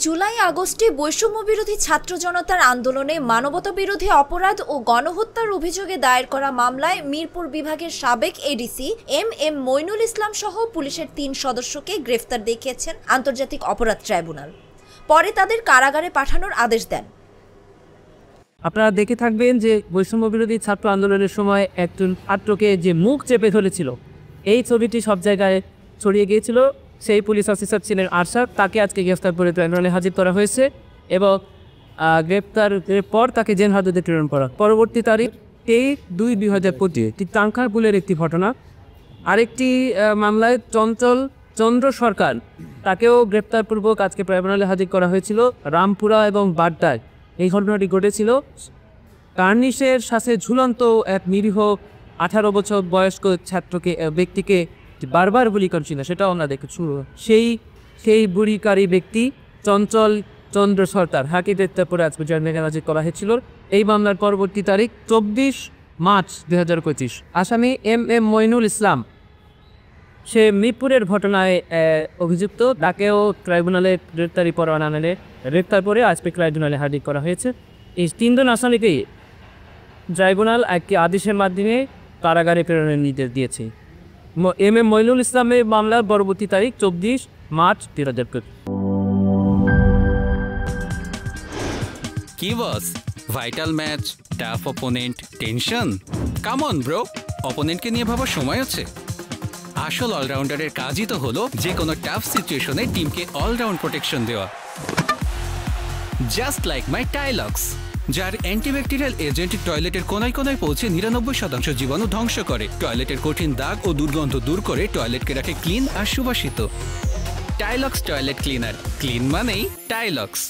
জুলাই আগস্টে বৈষম্য বিরোধী ছাত্র জনতার আন্দোলনে মানবতা বিরোধী অপরাধ ও গণহত্যার অভিযোগে দায়ের করা মামলায় মিরপুর বিভাগের সাবেক এডিসি এম মইনুল ইসলাম সহ পুলিশের 3 সদস্যকে গ্রেফতার দেখিয়েছেন আন্তর্জাতিক অপরাধ ট্রাইব্যুনাল। পরে তাদের কারাগারে পাঠানোর আদেশ দেন। আপনারা দেখে থাকবেন যে বৈষম্য বিরোধী ছাত্র আন্দোলনের সময় একজন ছাত্রকে যে মুখ চেপে ধরেছিল, এই ছবিটি সব জায়গায় ছড়িয়ে গিয়েছিল। সেই পুলিশ অফিসার ছিলেন আরশাদ, তাকে আজকে গ্রেফতার করে ট্রাইব্যুনালে হাজির করা হয়েছে এবং গ্রেফতারের পর তাকে জেল হাজতে প্রেরণ করা। পরবর্তী তারিখ 23/2/2025 এটি টাঙ্কারপুলের একটি ঘটনা। আরেকটি মামলায় চন্দ্র সরকার, তাকেও গ্রেপ্তারপূর্বক আজকে ট্রাইব্যুনালে হাজির করা হয়েছিল। রামপুরা এবং বাড্ডায় এই ঘটনাটি ঘটেছিল। কার্নিশের সাথে ঝুলন্ত এক নিরীহ 18 বছর বয়স্ক ব্যক্তিকে বারবার গুলি করছিল, সেটাও আমরা দেখেছি। সেই বুড়িকারী ব্যক্তি চন্দ্র সরকার হাকি গ্রেপ্তার করে আজকে ট্রাইব্যুনালে হাজির করা হয়েছিল। এই মামলার পরবর্তী তারিখ 24 মার্চ 2025। আসামি এম মইনুল ইসলাম, সে মিরপুরের ঘটনায় অভিযুক্ত, তাকেও ট্রাইব্যুনালে গ্রেপ্তারি পরোয়ানা আনলে গ্রেপ্তার করে আজকে ট্রাইব্যুনালে হাজির করা হয়েছে। এই 3 জন আসামিকেই ট্রাইব্যুনাল একটি আদেশের মাধ্যমে কারাগারে প্রেরণের নির্দেশ দিয়েছে। এম মইনুল ইসলামের মামলার পরবর্তী তারিখ 24 মার্চ 2025। কি boss, vital match, tough opponent, tension? Come on bro, অপোনেন্টকে নিয়ে ভাবার সময় আছে। আসল অলরাউন্ডারের কাজই তো হলো যে কোনো টাফ সিচুয়েশনে টিমকে অলরাউন্ড প্রোটেকশন দেওয়া। জাস্ট লাইক মাই টাইলক্স, যার অ্যান্টিব্যাকটেরিয়াল এজেন্ট টয়লেটের কোনায় কোনায় পৌঁছে 99% জীবাণু ধ্বংস করে, টয়লেটের কঠিন দাগ ও দুর্গন্ধ দূর করে টয়লেটকে রাখে ক্লিন আর সুবাসিত। টাইলক্স টয়লেট ক্লিনার, ক্লিন মানেই টাইলক্স।